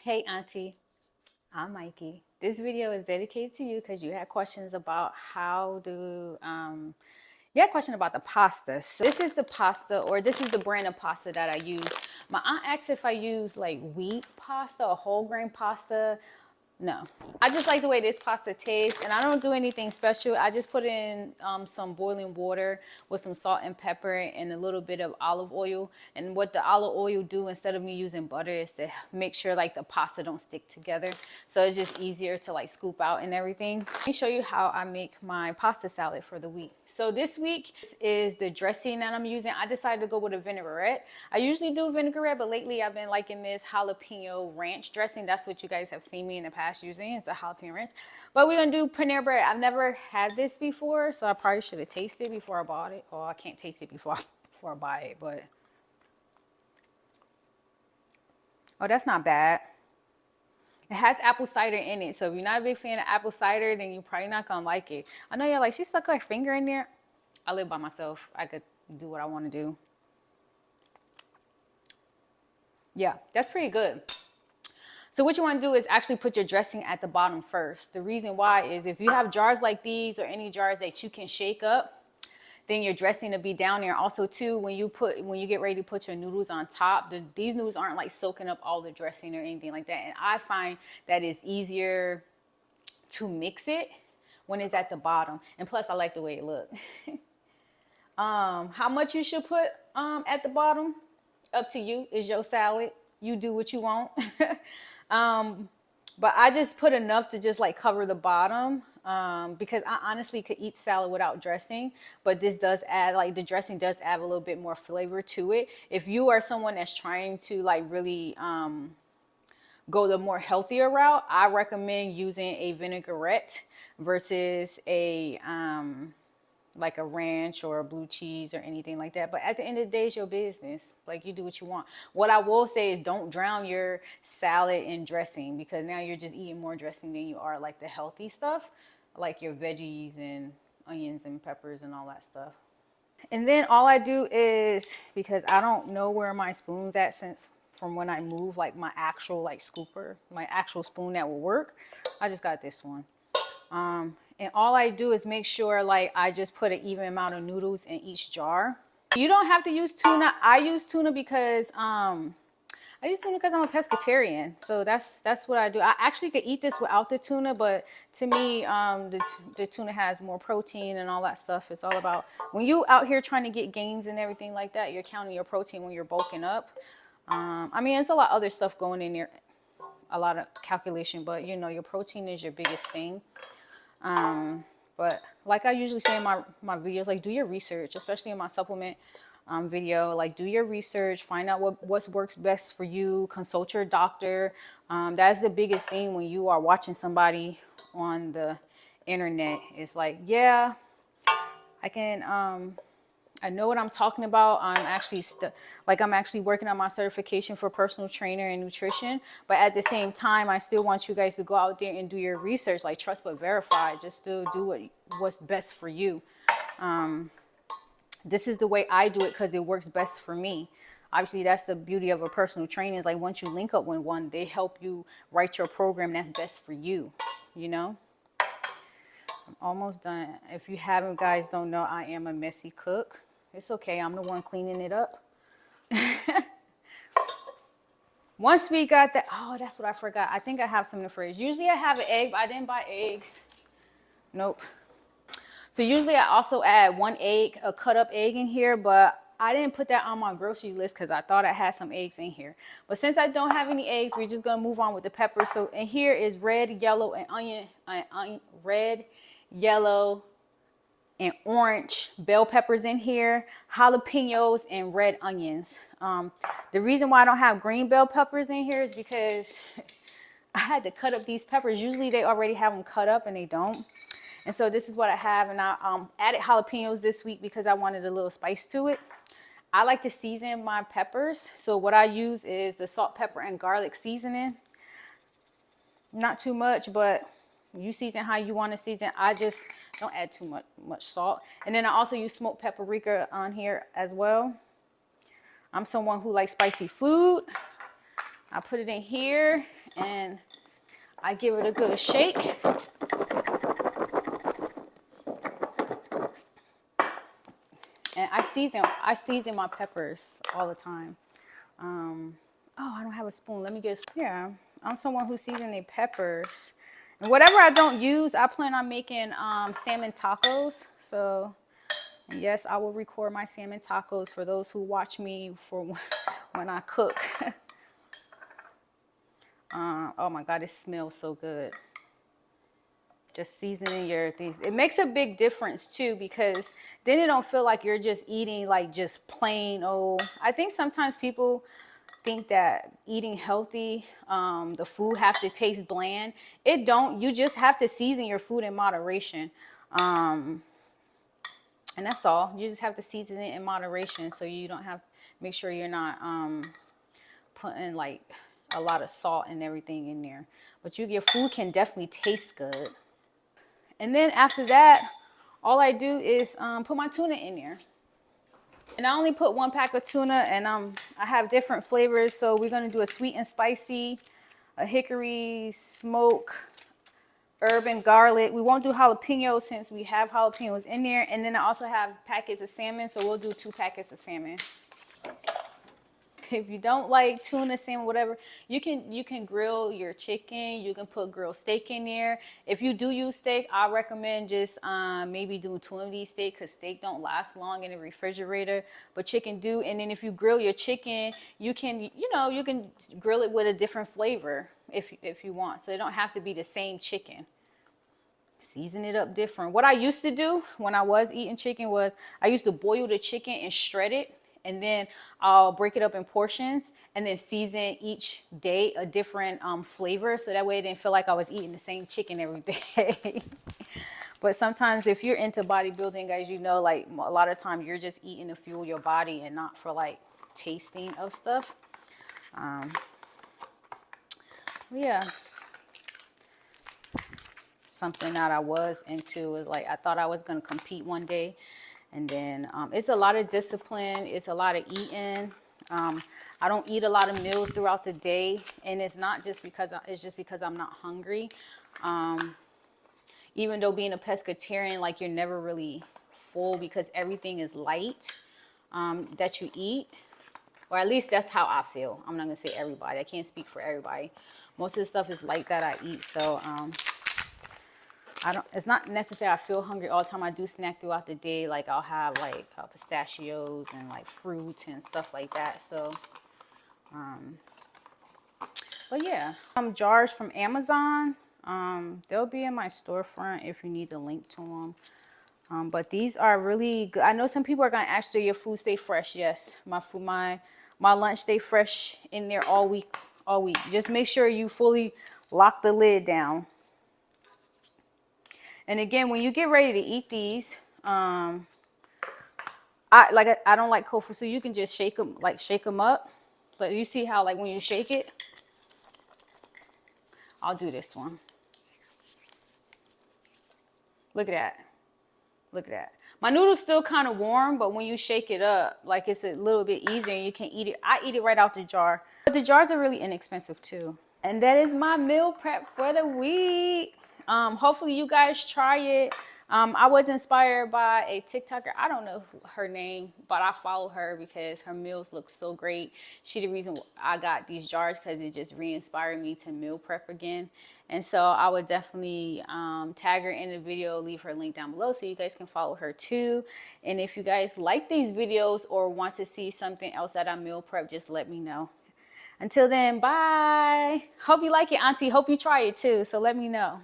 Hey Auntie, I'm Mikey. This video is dedicated to you because you had questions about you had a question about the pasta. So this is the pasta, or this is the brand of pasta that I use. My aunt asked if I use like wheat pasta or whole grain pasta. No, I just like the way this pasta tastes, and I don't do anything special. I just put in some boiling water with some salt and pepper and a little bit of olive oil. And what the olive oil do, instead of me using butter, is to make sure like the pasta don't stick together. So it's just easier to like scoop out and everything. Let me show you how I make my pasta salad for the week. So this week is the dressing that I'm using. I decided to go with a vinaigrette. I usually do vinaigrette, but lately I've been liking this jalapeno ranch dressing. That's what you guys have seen me in the past using, is the jalapeno ranch. But we're gonna do Panera bread. I've never had this before, so I probably should have tasted it before I bought it. Or I can't taste it before I buy it, but oh, that's not bad. It has apple cider in it, so if you're not a big fan of apple cider, then you're probably not gonna like it. I know you're like, she stuck her finger in there. I live by myself. I could do what I want to do. Yeah, that's pretty good. So what you want to do is actually put your dressing at the bottom first. The reason why is if you have jars like these or any jars that you can shake up, then your dressing will be down there. Also too, when you get ready to put your noodles on top, these noodles aren't like soaking up all the dressing or anything like that. And I find that it's easier to mix it when it's at the bottom. And plus I like the way it looks. How much you should put at the bottom, up to you. Is your salad. You do what you want. But I just put enough to just like cover the bottom, because I honestly could eat salad without dressing, but this does add, like, the dressing does add a little bit more flavor to it. If you are someone that's trying to like really go the more healthier route, I recommend using a vinaigrette versus a like a ranch or a blue cheese or anything like that. But at the end of the day, it's your business. Like, you do what you want. What I will say is don't drown your salad in dressing, because now you're just eating more dressing than you are like the healthy stuff, like your veggies and onions and peppers and all that stuff. And then all I do is, because I don't know where my spoon's at since from when I moved, like my actual like scooper, my actual spoon that will work, I just got this one. And all I do is make sure like I just put an even amount of noodles in each jar. You don't have to use tuna. I use tuna because I'm a pescatarian. So that's what I do. I actually could eat this without the tuna, but to me, the tuna has more protein and all that stuff. It's all about, when you out here trying to get gains and everything like that, you're counting your protein when you're bulking up. I mean, it's a lot of other stuff going in there, a lot of calculation, but you know, your protein is your biggest thing. But like I usually say in my videos, like, do your research, especially in my supplement video. Like, do your research, find out what works best for you, consult your doctor. That's the biggest thing when you are watching somebody on the internet. It's like, yeah, I can I know what I'm talking about. I'm actually working on my certification for personal trainer and nutrition. But at the same time, I still want you guys to go out there and do your research, like trust but verify. Just to do what's best for you. This is the way I do it because it works best for me. Obviously, that's the beauty of a personal trainer, is like once you link up with one, they help you write your program that's best for you, you know? I'm almost done. If you haven't, guys, don't know, I am a messy cook. It's okay. I'm the one cleaning it up. Once we got that, oh, that's what I forgot. I think I have some in the fridge. Usually I have an egg, but I didn't buy eggs. Nope. So usually I also add one egg, a cut up egg in here, but I didn't put that on my grocery list because I thought I had some eggs in here. But since I don't have any eggs, we're just gonna move on with the peppers. So in here is red, yellow, and red, yellow, and orange bell peppers in here, jalapenos, and red onions. The reason why I don't have green bell peppers in here is because I had to cut up these peppers. Usually they already have them cut up and they don't. And so this is what I have. And I added jalapenos this week because I wanted a little spice to it. I like to season my peppers. So what I use is the salt, pepper, and garlic seasoning. Not too much, but you season how you want to season. I just don't add too much salt. And then I also use smoked paprika on here as well. I'm someone who likes spicy food. I put it in here, and I give it a good shake. And I season my peppers all the time. Oh, I don't have a spoon. Let me get a spoon. Yeah, I'm someone who seasons their peppers. And whatever I don't use, I plan on making salmon tacos. So, yes, I will record my salmon tacos for those who watch me for when I cook. Oh my God, it smells so good. Just seasoning your things. It makes a big difference too, because then it don't feel like you're just eating like just plain old. I think sometimes people think that eating healthy, the food have to taste bland. It don't. You just have to season your food in moderation. And that's all. You just have to season it in moderation, so you don't have, make sure you're not putting like a lot of salt and everything in there. But your food can definitely taste good. And then after that, all I do is put my tuna in there. And I only put 1 pack of tuna, and I have different flavors. So we're gonna do a sweet and spicy, a hickory smoke, herb and garlic. We won't do jalapeno since we have jalapenos in there. And then I also have packets of salmon, so we'll do 2 packets of salmon. If you don't like tuna, salmon, whatever, you can grill your chicken. You can put grilled steak in there. If you do use steak, I recommend just maybe doing 2 of these steak, because steak don't last long in the refrigerator, but chicken do. And then if you grill your chicken, you can grill it with a different flavor if you want. So it don't have to be the same chicken. Season it up different. What I used to do when I was eating chicken was I used to boil the chicken and shred it, and then I'll break it up in portions and then season each day a different flavor, so that way it didn't feel like I was eating the same chicken every day. But sometimes if you're into bodybuilding, guys, you know, like a lot of times you're just eating to fuel your body and not for like tasting of stuff. Yeah. Something that I was into was like, I thought I was going to compete one day. And then it's a lot of discipline. It's a lot of eating. I don't eat a lot of meals throughout the day. And it's not just because, it's just because I'm not hungry. Even though being a pescatarian, like you're never really full because everything is light that you eat. Or at least that's how I feel. I'm not going to say everybody. I can't speak for everybody. Most of the stuff is light that I eat. So it's not necessarily I feel hungry all the time. I do snack throughout the day. Like I'll have like pistachios and like fruits and stuff like that. So, but yeah, jars from Amazon. They'll be in my storefront if you need the link to them. But these are really good. I know some people are gonna ask, do your food stay fresh? Yes, my food, my lunch stay fresh in there all week. All week. Just make sure you fully lock the lid down. And again, when you get ready to eat these, I don't like cold food, so you can just shake them up. But you see how like when you shake it, I'll do this one. Look at that. Look at that. My noodle's still kind of warm, but when you shake it up, like it's a little bit easier and you can eat it. I eat it right out the jar. But the jars are really inexpensive too. And that is my meal prep for the week. Hopefully you guys try it. I was inspired by a TikToker. I don't know her name, but I follow her because her meals look so great. She the reason I got these jars, because it just re-inspired me to meal prep again. And so I would definitely tag her in the video, leave her link down below so you guys can follow her too. And if you guys like these videos or want to see something else that I meal prep, just let me know. Until then, bye. Hope you like it, Auntie. Hope you try it too. So let me know.